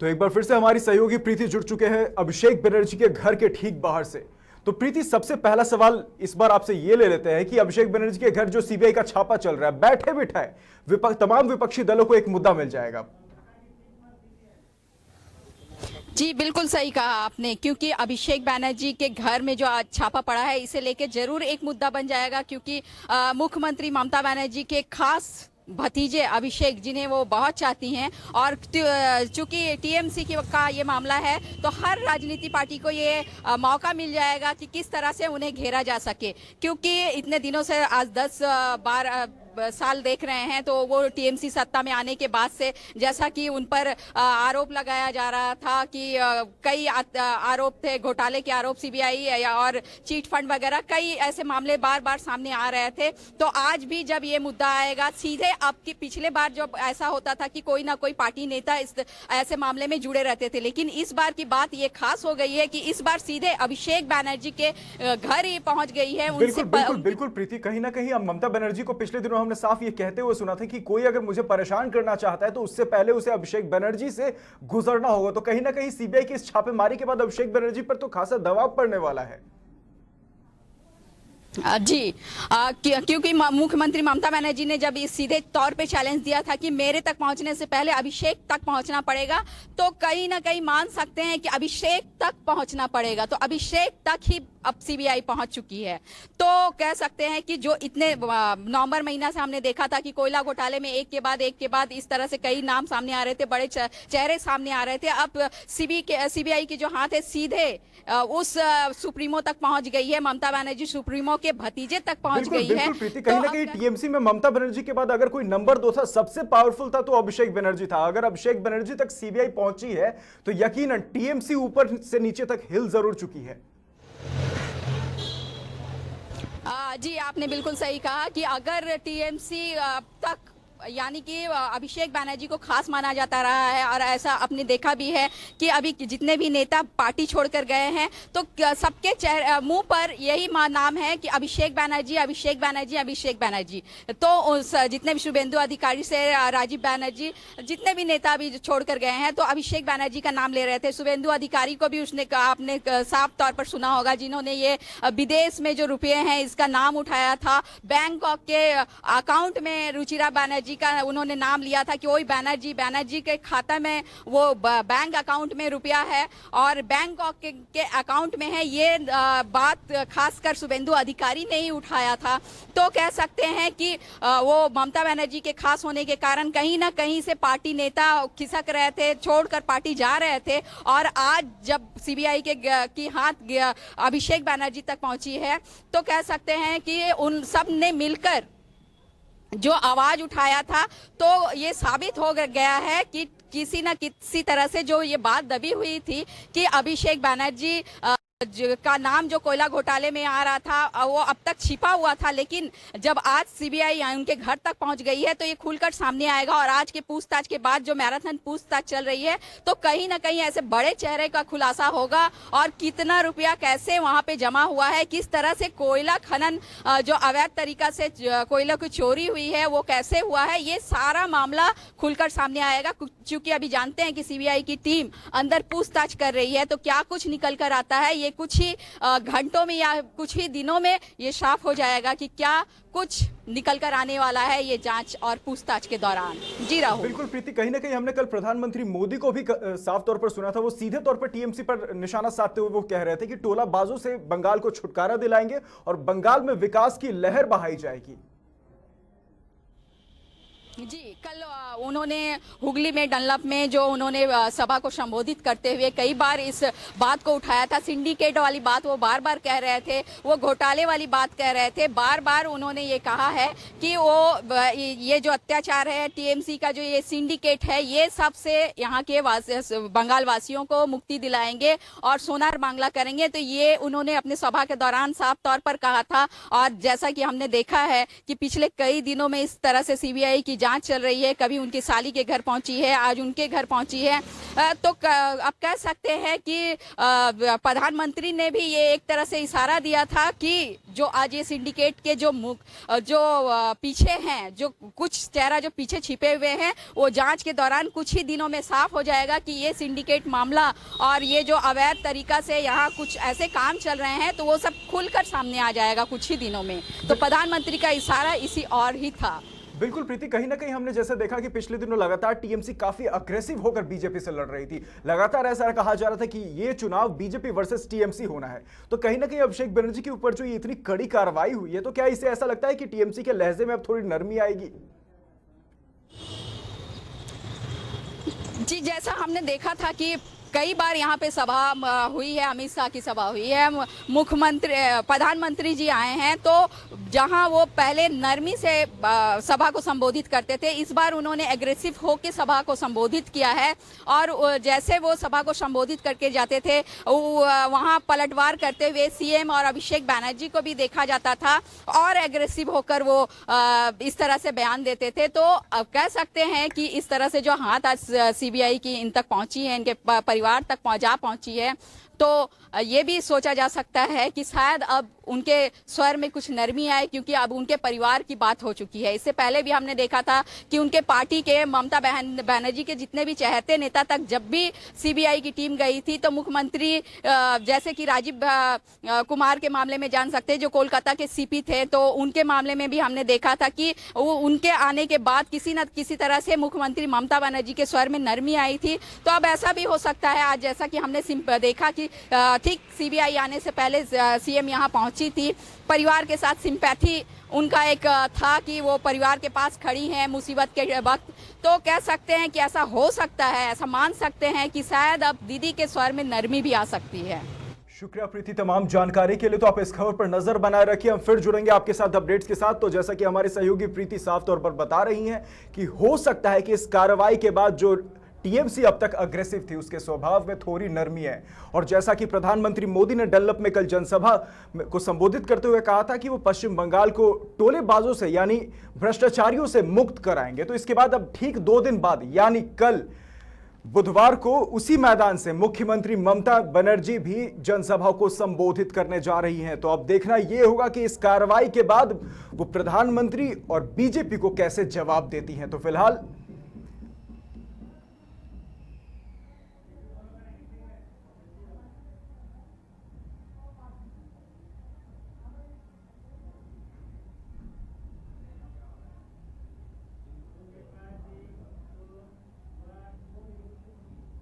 तो एक बार फिर से हमारी सहयोगी प्रीति जुड़ चुके हैं अभिषेक बनर्जी के घर के ठीक बाहर से। तो प्रीति, सबसे पहला सवाल इस बार आपसे ये ले लेते हैं कि अभिषेक बनर्जी के घर जो सीबीआई का छापा चल रहा है, बैठे बिठाए तमाम विपक्षी दलों को एक मुद्दा मिल जाएगा। जी बिल्कुल सही कहा आपने, क्योंकि अभिषेक बनर्जी के घर में जो आज छापा पड़ा है इसे लेकर जरूर एक मुद्दा बन जाएगा, क्योंकि मुख्यमंत्री ममता बनर्जी के खास भतीजे अभिषेक, जिन्हें वो बहुत चाहती हैं, और चूंकि टीएमसी का ये मामला है तो हर राजनीति पार्टी को ये मौका मिल जाएगा कि किस तरह से उन्हें घेरा जा सके, क्योंकि इतने दिनों से आज 10-12 साल देख रहे हैं तो वो टीएमसी सत्ता में आने के बाद से जैसा कि उन पर आरोप लगाया जा रहा था कि कई आरोप थे, घोटाले के आरोप सीबीआई और चीट फंड वगैरह कई ऐसे मामले बार बार सामने आ रहे थे। तो आज भी जब ये मुद्दा आएगा, सीधे अब की पिछले बार जब ऐसा होता था कि कोई ना कोई पार्टी नेता इस ऐसे मामले में जुड़े रहते थे, लेकिन इस बार की बात ये खास हो गई है कि इस बार सीधे अभिषेक बनर्जी के घर ही पहुंच गई है। बिल्कुल प्रीति, कहीं ना कहीं ममता बनर्जी को पिछले दिनों हमने साफ ये कहते हुए सुना था कि कोई अगर मुझे परेशान करना चाहता है तो उससे पहले उसे अभिषेक बनर्जी से गुजरना होगा। तो कहीं ना कहीं सीबीआई की इस छापेमारी के बाद अभिषेक बनर्जी पर तो खासा दबाव पड़ने वाला है। जी, क्योंकि मुख्यमंत्री ममता बनर्जी ने जब इस सीधे तौर पे चैलेंज दिया था कि मेरे तक पहुंचने से पहले अभिषेक तक पहुंचना पड़ेगा, तो कहीं ना कहीं मान सकते हैं कि अभिषेक तक पहुंचना पड़ेगा। तो अभिषेक तक ही अब सीबीआई पहुंच चुकी है। तो कह सकते हैं कि जो इतने नवंबर महीना से हमने देखा था कि कोयला घोटाले में एक के बाद इस तरह से कई नाम सामने आ रहे थे, बड़े चेहरे सामने आ रहे थे। अब सीबीआई की जो हाथ है सीधे उस सुप्रीमो तक पहुंच गई है, ममता बनर्जी सुप्रीमो के भतीजे तक पहुंच गई है। कहीं ना कहीं टीएमसी में ममता बनर्जी के बाद अगर कोई नंबर 2 था, सबसे पावरफुल था, तो अभिषेक बनर्जी था। अगर अभिषेक बनर्जी तक सीबीआई पहुंची है तो यकीनन टीएमसी ऊपर से नीचे तक हिल जरूर चुकी है। जी, आपने बिल्कुल सही कहा कि अगर टीएमसी तक, यानी कि अभिषेक बनर्जी को खास माना जाता रहा है, और ऐसा आपने देखा भी है कि अभी जितने भी नेता पार्टी छोड़कर गए हैं तो सबके मुंह पर यही नाम है कि अभिषेक बनर्जी, अभिषेक बनर्जी, अभिषेक बनर्जी। तो जितने भी शुभेंदु अधिकारी से राजीव बनर्जी, जितने भी नेता अभी छोड़कर गए हैं तो अभिषेक बनर्जी का नाम ले रहे थे। शुभेंदु अधिकारी को भी उसने आपने साफ तौर पर सुना होगा, जिन्होंने ये विदेश में जो रुपये हैं इसका नाम उठाया था। बैंकॉक के अकाउंट में रुचिरा बनर्जी का उन्होंने नाम लिया था कि वही बनर्जी के खाता में वो बैंक अकाउंट में रुपया है और बैंकॉक के अकाउंट में है। ये बात खासकर शुभेंदु अधिकारी ने ही उठाया था। तो कह सकते हैं कि वो ममता बनर्जी के खास होने के कारण कहीं ना कहीं से पार्टी नेता खिसक रहे थे, छोड़कर पार्टी जा रहे थे, और आज जब सीबीआई की हाथ अभिषेक बनर्जी तक पहुंची है तो कह सकते हैं कि उन सब ने मिलकर जो आवाज उठाया था, तो ये साबित हो गया है कि किसी न किसी तरह से जो ये बात दबी हुई थी कि अभिषेक बनर्जी का नाम जो कोयला घोटाले में आ रहा था वो अब तक छिपा हुआ था, लेकिन जब आज सीबीआई उनके घर तक पहुंच गई है तो ये खुलकर सामने आएगा। और आज के पूछताछ के बाद जो मैराथन पूछताछ चल रही है तो कहीं ना कहीं ऐसे बड़े चेहरे का खुलासा होगा, और कितना रुपया कैसे वहां पे जमा हुआ है, किस तरह से कोयला खनन जो अवैध तरीका से कोयला की चोरी हुई है वो कैसे हुआ है, ये सारा मामला खुलकर सामने आएगा। चूंकि अभी जानते हैं कि सीबीआई की टीम अंदर पूछताछ कर रही है, तो क्या कुछ निकल कर आता है ये कुछ ही घंटों में या कुछ ही दिनों में ये साफ हो जाएगा कि क्या कुछ निकल कर आने वाला है ये जांच और पूछताछ के दौरान। जी राहुल। बिल्कुल प्रीति, कहीं ना कहीं हमने कल प्रधानमंत्री मोदी को भी साफ तौर पर सुना था। वो सीधे तौर पर टीएमसी पर निशाना साधते हुए वो कह रहे थे कि टोलाबाजों से बंगाल को छुटकारा दिलाएंगे और बंगाल में विकास की लहर बहाई जाएगी। जी, कल उन्होंने हुगली में डनलप में जो उन्होंने सभा को संबोधित करते हुए कई बार इस बात को उठाया था। सिंडिकेट वाली बात वो बार बार कह रहे थे, वो घोटाले वाली बात कह रहे थे। बार बार उन्होंने ये कहा है कि वो ये जो अत्याचार है, टीएमसी का जो ये सिंडिकेट है, ये सबसे यहाँ के बंगाल वासियों को मुक्ति दिलाएंगे और सोनार बांग्ला करेंगे। तो ये उन्होंने अपने सभा के दौरान साफ तौर पर कहा था। और जैसा कि हमने देखा है कि पिछले कई दिनों में इस तरह से सीबीआई की जांच चल रही है, कभी उनकी साली के घर पहुंची है, आज उनके घर पहुंची है। तो आप कह सकते हैं कि प्रधानमंत्री ने भी ये एक तरह से इशारा दिया था कि जो आज ये सिंडिकेट के जो पीछे हैं, जो कुछ चेहरा जो पीछे छिपे हुए हैं, वो जांच के दौरान कुछ ही दिनों में साफ हो जाएगा कि ये सिंडिकेट मामला और ये जो अवैध तरीका से यहाँ कुछ ऐसे काम चल रहे हैं, तो वो सब खुलकर सामने आ जाएगा कुछ ही दिनों में। तो प्रधानमंत्री का इशारा इसी और ही था। बिल्कुल प्रीति, कहीं ना कहीं हमने जैसे देखा कि पिछले दिनों लगातार टीएमसी काफी अग्रेसिव होकर बीजेपी से लड़ रही थी। लगातार ऐसा कहा जा रहा था कि ये चुनाव बीजेपी वर्सेस टीएमसी होना है। तो कहीं ना कहीं अभिषेक बनर्जी के ऊपर जो ये इतनी कड़ी कार्रवाई हुई है, तो क्या इसे ऐसा लगता है कि टीएमसी के लहजे में अब थोड़ी नरमी आएगी? जी, जैसा हमने देखा था कि कई बार यहाँ पे सभा हुई है, अमित शाह की सभा हुई है, मुख्यमंत्री प्रधानमंत्री जी आए हैं, तो जहाँ वो पहले नरमी से सभा को संबोधित करते थे, इस बार उन्होंने एग्रेसिव होकर सभा को संबोधित किया है। और जैसे वो सभा को संबोधित करके जाते थे, वहाँ पलटवार करते हुए सीएम और अभिषेक बनर्जी को भी देखा जाता था और एग्रेसिव होकर वो इस तरह से बयान देते थे। तो अब कह सकते हैं कि इस तरह से जो हाथ आज सीबीआई की इन तक पहुंची है, इनके परिवार तक पहुंची है, तो ये भी सोचा जा सकता है कि शायद अब उनके स्वर में कुछ नरमी आए, क्योंकि अब उनके परिवार की बात हो चुकी है। इससे पहले भी हमने देखा था कि उनके पार्टी के ममता बनर्जी के जितने भी चहेते नेता तक जब भी सीबीआई की टीम गई थी, तो मुख्यमंत्री जैसे कि राजीव कुमार के मामले में जान सकते हैं, जो कोलकाता के सीपी थे, तो उनके मामले में भी हमने देखा था कि उनके आने के बाद किसी न किसी तरह से मुख्यमंत्री ममता बनर्जी के स्वर में नरमी आई थी। तो अब ऐसा भी हो सकता है आज, जैसा कि हमने देखा कि ठीक सीबीआई आने से पहले सीएम यहाँ पहुंची थी, परिवार के साथ सिंपैथी उनका एक था कि वो परिवार के पास खड़ी हैं मुसीबत के वक्त। तो कह सकते हैं कि ऐसा हो सकता है, ऐसा मान सकते हैं कि शायद अब दीदी के स्वर में नरमी भी आ सकती है। शुक्रिया प्रीति तमाम जानकारी के लिए। तो आप इस खबर पर नजर बनाए रखिए, हम फिर जुड़ेंगे आपके साथ अपडेट्स के साथ। तो जैसा कि हमारे सहयोगी प्रीति साफ तौर पर बता रही हैं कि हो सकता है कि इस कार्रवाई के बाद जो टीएमसी अब तक अग्रेसिव थी, उसके स्वभाव में थोड़ी नरमी है। और जैसा कि प्रधानमंत्री मोदी ने डल्लप में कल जनसभा को संबोधित करते हुए कहा था कि वो पश्चिम बंगाल को टोलेबाजों से यानी भ्रष्टाचारियों से मुक्त कराएंगे, तो इसके बाद अब ठीक 2 दिन बाद यानी कल बुधवार को उसी मैदान से मुख्यमंत्री ममता बनर्जी भी जनसभा को संबोधित करने जा रही हैं। तो अब देखना यह होगा कि इस कार्रवाई के बाद वो प्रधानमंत्री और बीजेपी को कैसे जवाब देती हैं। तो फिलहाल